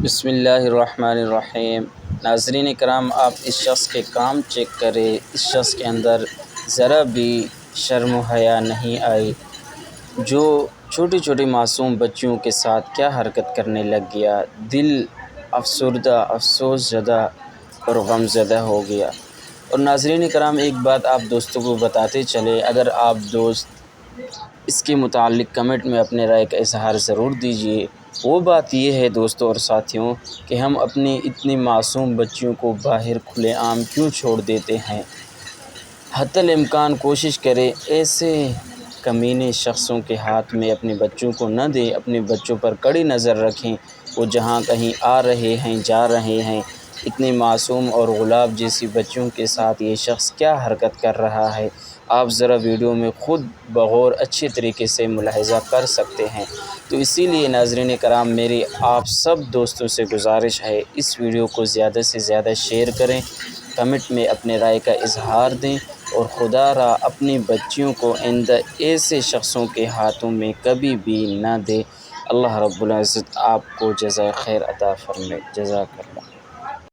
بسم اللہ الرحمن الرحیم۔ ناظرین کرام، آپ اس شخص کے کام چیک کریں، اس شخص کے اندر ذرا بھی شرم و حیا نہیں آئی، جو چھوٹی چھوٹی معصوم بچیوں کے ساتھ کیا حرکت کرنے لگ گیا۔ دل افسردہ، افسوس زدہ اور غم زدہ ہو گیا۔ اور ناظرین کرام، ایک بات آپ دوستوں کو بتاتے چلے، اگر آپ دوست اس کے متعلق کمنٹ میں اپنے رائے کا اظہار ضرور دیجیے۔ وہ بات یہ ہے دوستوں اور ساتھیوں کہ ہم اپنی اتنی معصوم بچیوں کو باہر کھلے عام کیوں چھوڑ دیتے ہیں۔ حتی الامکان کوشش کریں ایسے کمینے شخصوں کے ہاتھ میں اپنے بچوں کو نہ دیں، اپنے بچوں پر کڑی نظر رکھیں۔ وہ جہاں کہیں آ رہے ہیں، جا رہے ہیں، اتنی معصوم اور گلاب جیسی بچیوں کے ساتھ یہ شخص کیا حرکت کر رہا ہے، آپ ذرا ویڈیو میں خود بغور اچھے طریقے سے ملاحظہ کر سکتے ہیں۔ تو اسی لیے ناظرین کرام، میری آپ سب دوستوں سے گزارش ہے، اس ویڈیو کو زیادہ سے زیادہ شیئر کریں، کمنٹ میں اپنے رائے کا اظہار دیں، اور خدا را اپنی بچیوں کو آئندہ ایسے شخصوں کے ہاتھوں میں کبھی بھی نہ دے۔ اللہ رب العزت آپ کو جزائے خیر عطا فرمائے۔ جزاک اللہ۔